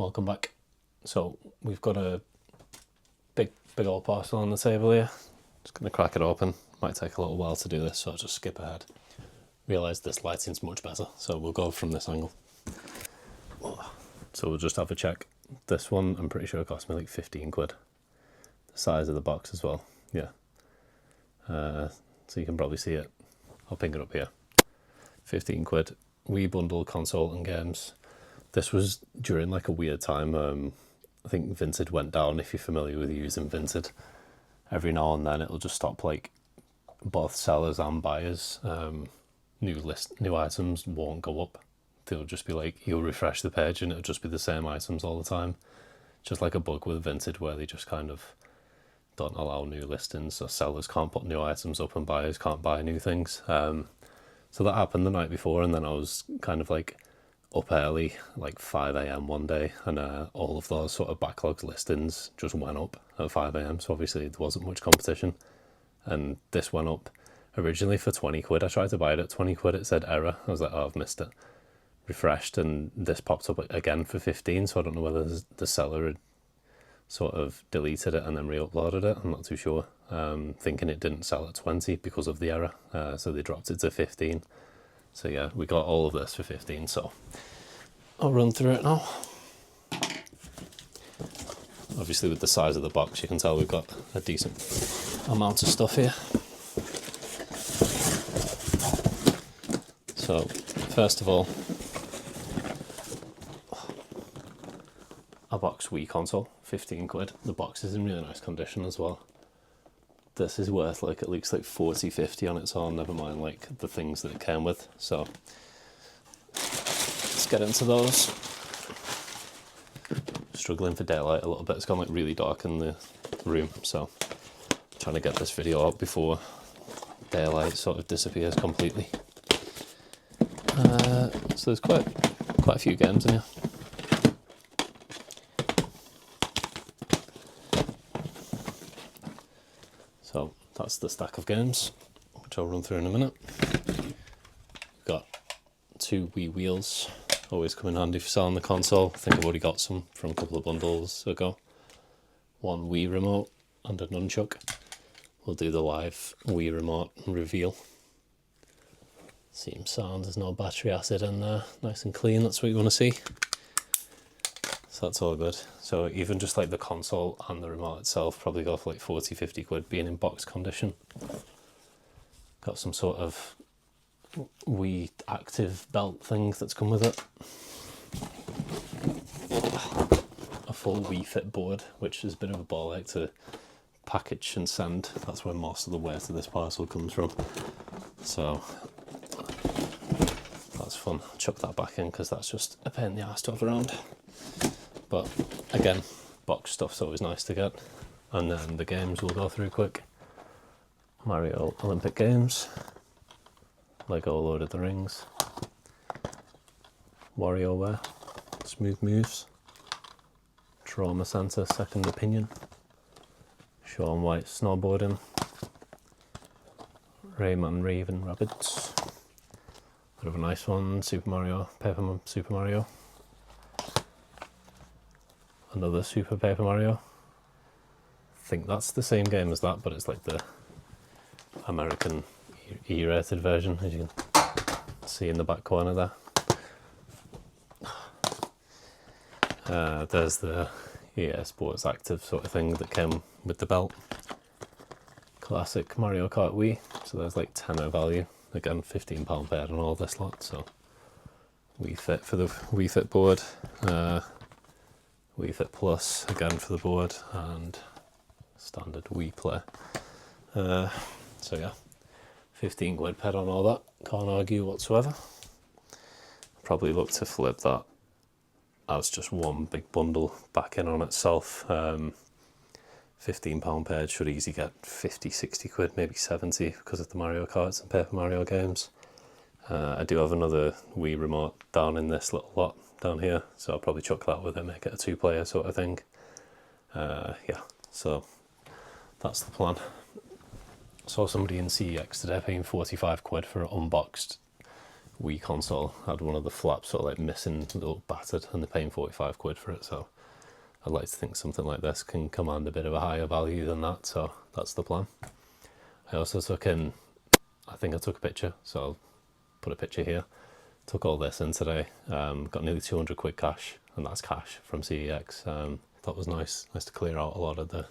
welcome back. So we've got a big old parcel on the table here. Just going to crack it open. Might take a little while to do this, so I'll just skip ahead. Realise this lighting's much better, so we'll go from this angle. So we'll just have a check. This one, I'm pretty sure it cost me like 15 quid. The size of the box as well, yeah. So you can probably see it. I'll ping it up here. 15 quid. We bundle console and games. This was during like a weird time. I think Vinted went down. If you're familiar with using Vinted, every now and then it'll just stop like both sellers and buyers. New items won't go up. They'll just be like, you'll refresh the page and it'll just be the same items all the time. Just like a bug with Vinted where they just kind of don't allow new listings, so sellers can't put new items up and buyers can't buy new things. So that happened the night before, and then I was kind of like up early, like 5 a.m. one day, and all of those sort of backlogged listings just went up at 5 a.m. So obviously there wasn't much competition, and this went up originally for 20 quid. I tried to buy it at 20 quid, it said error. I was like, oh, I've missed it. Refreshed, and this popped up again for 15, so I don't know whether the seller had sort of deleted it and then re-uploaded it. I'm not too sure. Thinking it didn't sell at 20 because of the error, so they dropped it to 15. So yeah, we got all of this for 15, so I'll run through it now. Obviously with the size of the box, you can tell we've got a decent amount of stuff here. So first of all, a box Wii console, 15 quid. The box is in really nice condition as well. This is worth like at least like 40-50 on its own, never mind like the things that it came with. So let's get into those. Struggling for daylight a little bit. It's gone like really dark in the room, so I'm trying to get this video out before daylight sort of disappears completely. So there's quite a few games in here. So that's the stack of games, which I'll run through in a minute. We've got 2 Wii wheels, always come in handy for selling the console. I think I've already got some from a couple of bundles ago. 1 Wii remote and a nunchuck. We'll do the live Wii remote reveal. Seems sound, there's no battery acid in there, nice and clean, that's what you want to see. So that's all good. So even just like the console and the remote itself probably go for like 40-50 quid being in box condition. Got some sort of Wii active belt thing that's come with it. A full Wii Fit board, which is a bit of a ball ache to package and send. That's where most of the weight of this parcel comes from. So that's fun. Chuck that back in because that's just a pain in the ass to have around. But again, box stuff's always nice to get. And then the games we'll go through quick. Mario Olympic Games, Lego Lord of the Rings, WarioWare, Smooth Moves, Trauma Centre Second Opinion, Shaun White Snowboarding, Rayman Raven Rabbids, bit of a nice one, Super Mario, Super Mario. Another Super Paper Mario. I think that's the same game as that, but it's like the American E-rated version, as you can see in the back corner there. There's the EA Sports Active sort of thing that came with the belt. Classic Mario Kart Wii, so there's like tenner value. Again, £15 paid on all this lot, so Wii Fit for the Wii Fit board. Wii Fit Plus again for the board, and standard Wii Play. So yeah, 15 quid paid on all that, can't argue whatsoever. Probably look to flip that as just one big bundle back in on itself. £15 paid should easily get 50-60 quid, maybe 70 because of the Mario Karts and Paper Mario games. I do have another Wii remote down in this little lot down here, so I'll probably chuck that with it, make it a 2-player sort of thing. Yeah, so that's the plan. Saw somebody in CEX today paying 45 quid for an unboxed Wii console had one of the flaps sort of like missing, a little battered, and they're paying 45 quid for it. So I'd like to think something like this can command a bit of a higher value than that. So that's the plan. I also took in, I think I took a picture, so I'll put a picture here. Took all this in today. Got nearly 200 quid cash, and that's cash from CEX. That was nice to clear out a lot of the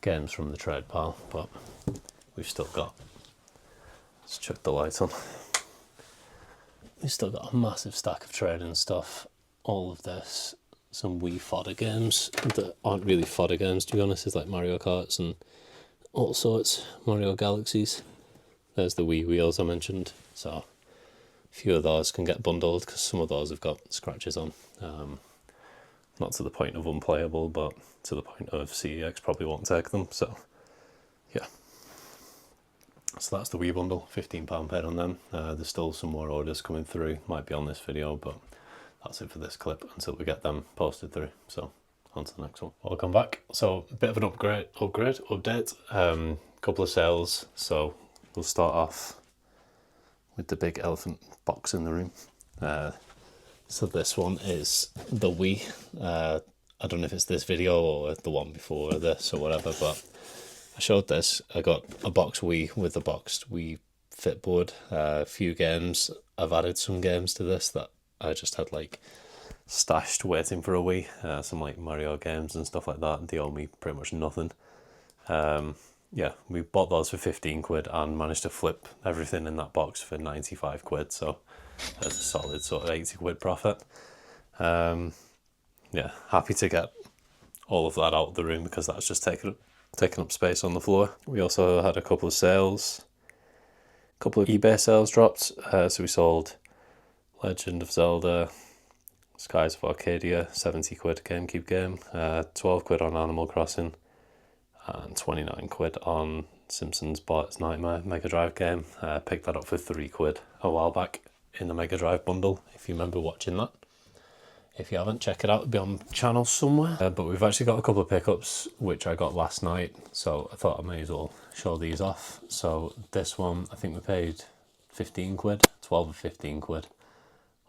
games from the trade pile, but we've still got, let's chuck the light on. We've still got a massive stack of trading stuff. All of this, some Wii fodder games that aren't really fodder games, to be honest. It's like Mario Karts and all sorts, Mario Galaxies. There's the Wii wheels I mentioned, so a few of those can get bundled because some of those have got scratches on. Not to the point of unplayable, but to the point of CEX probably won't take them, so yeah. So that's the Wii bundle, £15 paid on them. There's still some more orders coming through, might be on this video, but that's it for this clip until we get them posted through. So on to the next one. Welcome back. So a bit of an update. Couple of sales. So we'll start off with the big elephant box in the room. So this one is the Wii. I don't know if it's this video or the one before this or whatever, but I showed this. I got a box Wii with a boxed Wii Fit board. A few games. I've added some games to this that I just had like stashed waiting for a Wii. Some like Mario games and stuff like that. They owe me pretty much nothing. Yeah, we bought those for 15 quid and managed to flip everything in that box for 95 quid. So that's a solid sort of 80 quid profit. Yeah, happy to get all of that out of the room because that's just taking up space on the floor. We also had a couple of sales, a couple of eBay sales dropped. So we sold Legend of Zelda, Skies of Arcadia, 70 quid GameCube game, 12 quid on Animal Crossing, and 29 quid on Simpsons Bart's Nightmare Mega Drive game. Picked that up for 3 quid a while back in the Mega Drive bundle, if you remember watching that. If you haven't, check it out, it'll be on the channel somewhere. But we've actually got a couple of pickups, which I got last night, so I thought I may as well show these off. So this one, I think we paid 15 quid, 12 or 15 quid.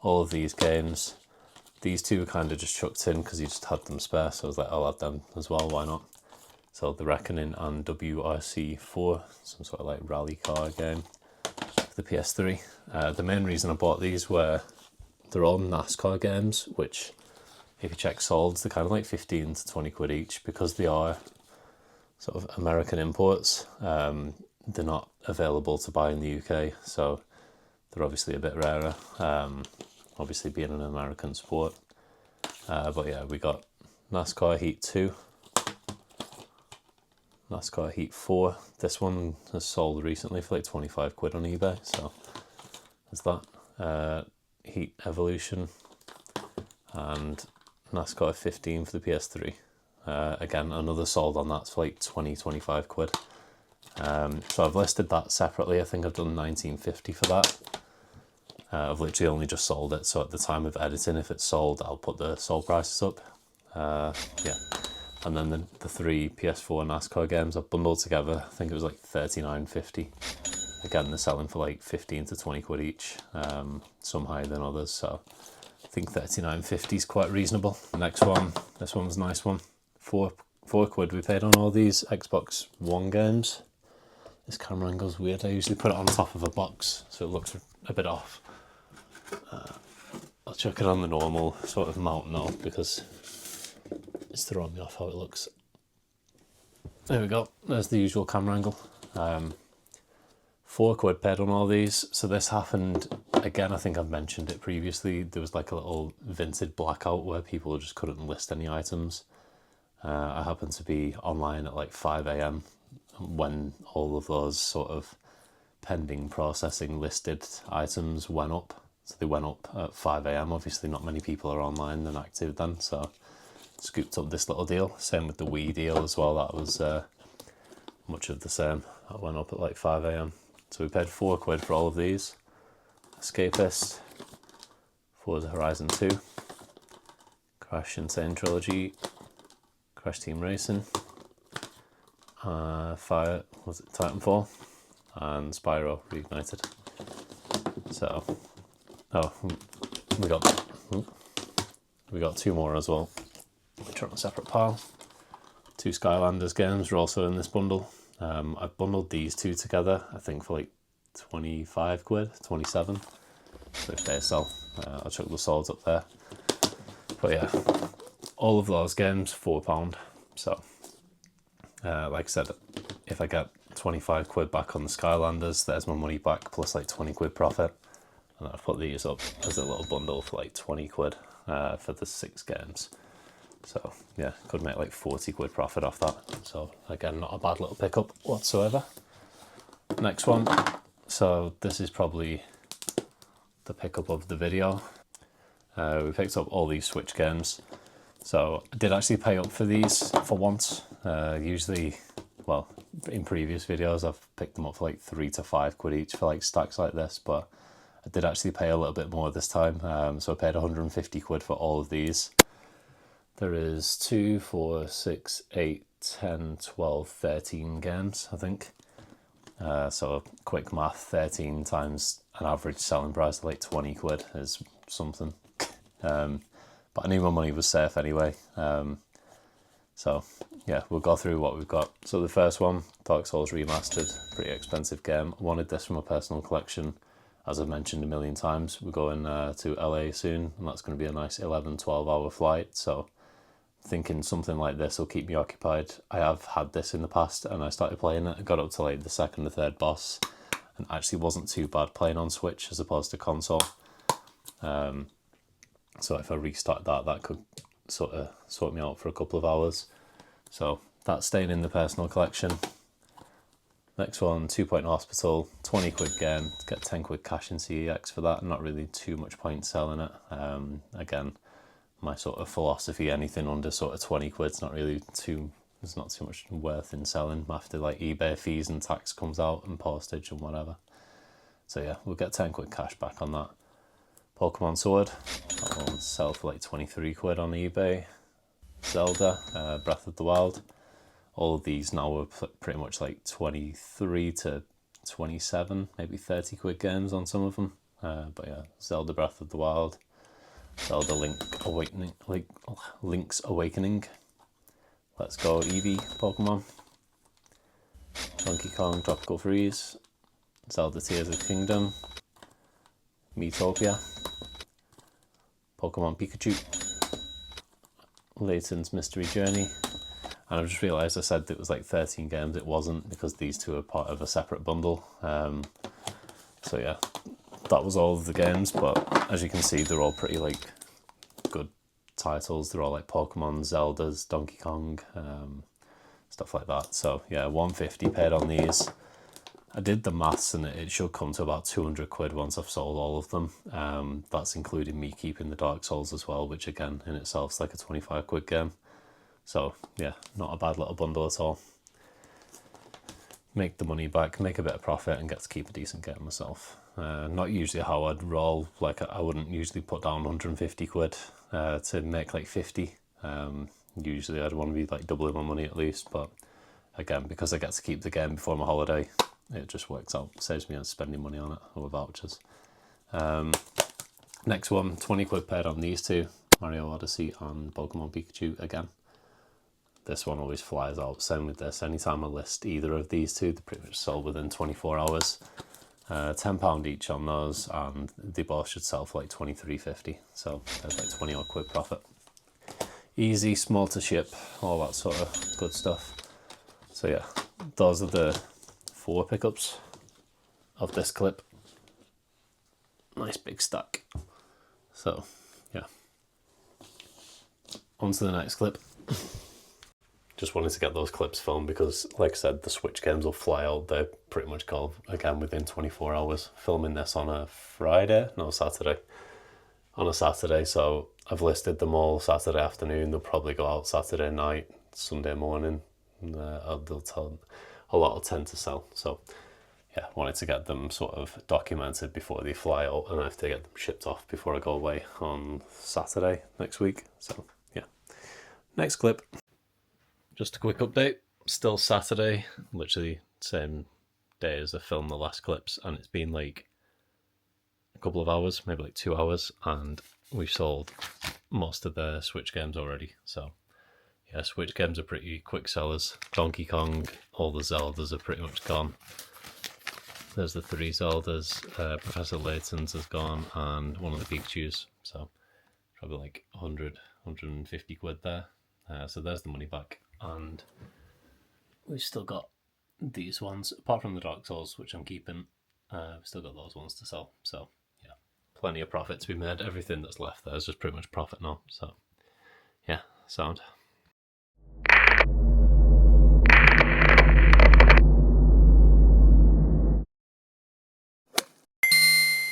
All of these games, these two were kind of just chucked in because you just had them spare, so I was like, I'll add them as well, why not? So The Reckoning and WRC4, some sort of like rally car game for the PS3. The main reason I bought these were they're all NASCAR games, which if you check solds, they're kind of like 15 to 20 quid each because they are sort of American imports. They're not available to buy in the UK, so they're obviously a bit rarer, obviously being an American sport. But yeah, we got NASCAR Heat 2, NASCAR Heat 4. This one has sold recently for like 25 quid on eBay, so there's that. Heat Evolution and NASCAR 15 for the PS3. Again, another sold on that for like 20-25 quid. So I've listed that separately. I think I've done 19.50 for that. I've literally only just sold it, so at the time of editing, if it's sold, I'll put the sold prices up. Yeah, and then the 3 PS4 NASCAR games I've bundled together. I think it was like 39.50. Again, they're selling for like 15 to 20 quid each, some higher than others, so I think 39.50 is quite reasonable. The next one, this one was a nice one. 4 quid we paid on all these Xbox One games. This camera angle's weird. I usually put it on top of a box, so it looks a bit off. I'll chuck it on the normal sort of mount now because it's throwing me off how it looks. There we go. There's the usual camera angle. 4 quid paid on all these. So this happened again. I think I've mentioned it previously. There was like a little Vinted blackout where people just couldn't list any items. I happened to be online at like 5 AM when all of those sort of pending processing listed items went up. So they went up at 5 AM. Obviously not many people are online and active then, so scooped up this little deal. Same with the Wii deal as well. That was much of the same. That went up at like 5 AM. So we paid 4 quid for all of these. Escapist, Forza Horizon 2, Crash Insane Trilogy, Crash Team Racing, Titanfall, and Spyro Reignited. So Oh, we got two more as well, which are on a separate pile. Two Skylanders games are also in this bundle. I've bundled these two together, I think for like 25 quid, 27. So if they sell, I'll chuck the swords up there. But yeah, all of those games, £4. So, like I said, if I get 25 quid back on the Skylanders, there's my money back plus like 20 quid profit. And I've put these up as a little bundle for like 20 quid for the 6 games. So yeah, could make like 40 quid profit off that. So again, not a bad little pickup whatsoever. Next one. So this is probably the pickup of the video. We picked up all these Switch games. So I did actually pay up for these for once. Usually, well, in previous videos, I've picked them up for like 3 to 5 quid each for like stacks like this, but I did actually pay a little bit more this time. So I paid 150 quid for all of these. There is 2, 4, 6, 8, 10, 12, 13 games, I think. So quick math, 13 times an average selling price of like 20 quid is something. But I knew my money was safe anyway. So yeah, we'll go through what we've got. So the first one, Dark Souls Remastered, pretty expensive game. I wanted this from a personal collection. As I've mentioned a million times, we're going to LA soon, and that's going to be a nice 11, 12-hour flight. So thinking something like this will keep me occupied. I have had this in the past, and I started playing it. I got up to like the second or third boss, and actually wasn't too bad playing on Switch as opposed to console. So if I restart that, that could sort of sort me out for a couple of hours. So that's staying in the personal collection. Next one, 2 Point Hospital, 20 quid game. Get 10 quid cash in CEX for that. Not really too much point selling it. Again, my sort of philosophy, anything under sort of 20 quid's not really too, there's not too much worth in selling after like eBay fees and tax comes out and postage and whatever. So yeah, we'll get 10 quid cash back on that. Pokemon Sword, that one sell for like 23 quid on eBay. Zelda, Breath of the Wild. All of these now are pretty much like 23 to 27, maybe 30 quid games on some of them. But yeah, Zelda Breath of the Wild, Zelda Link's Awakening. Let's Go Eevee Pokemon. Donkey Kong Tropical Freeze. Zelda Tears of the Kingdom. Miitopia. Pokemon Pikachu. Layton's Mystery Journey. And I've just realised I said it was like 13 games. It wasn't, because these two are part of a separate bundle. So yeah, that was all of the games, but as you can see, they're all pretty like good titles. They're all like Pokemon, Zeldas, Donkey Kong, stuff like that. So yeah, 150 paid on these. I did the maths and it should come to about 200 quid once I've sold all of them. That's including me keeping the Dark Souls as well, which again in itself is like a 25 quid game. So yeah, not a bad little bundle at all. Make the money back, make a bit of profit, and get to keep a decent game myself. Not usually how I'd roll. Like I wouldn't usually put down 150 quid to make like 50. Usually I'd want to be like doubling my money at least, but again, because I get to keep the game before my holiday, it just works out, saves me on spending money on it or vouchers. Next one, 20 quid paid on these two, Mario Odyssey and Pokemon Pikachu again. This one always flies out. Same with this. Anytime I list either of these two, they're pretty much sold within 24 hours. £10 each on those, and they both should sell for like 23.50. So there's like 20 odd quid profit. Easy, small to ship, all that sort of good stuff. So yeah, those are the 4 pickups of this clip. Nice big stack. So yeah, on to the next clip. Just wanted to get those clips filmed because, like I said, the Switch games will fly out. They're pretty much gone again within 24 hours. Filming this on a Saturday. On a Saturday, so I've listed them all Saturday afternoon. They'll probably go out Saturday night, Sunday morning. They'll tell a lot will tend to sell. So yeah, wanted to get them sort of documented before they fly out, and I have to get them shipped off before I go away on Saturday next week. So yeah, next clip. Just a quick update, still Saturday, literally same day as I filmed the last clips, and it's been like couple of hours, maybe like 2 hours, and we've sold most of the Switch games already. So yeah, Switch games are pretty quick sellers. Donkey Kong, all the Zeldas are pretty much gone. There's the 3 Zeldas, Professor Layton's has gone, and one of the Pikachus. So probably like 100, 150 quid there. So there's the money back. And we've still got these ones, apart from the Dark Souls, which I'm keeping. We've still got those ones to sell. So yeah, plenty of profit to be made. Everything that's left there is just pretty much profit now. So yeah, sound.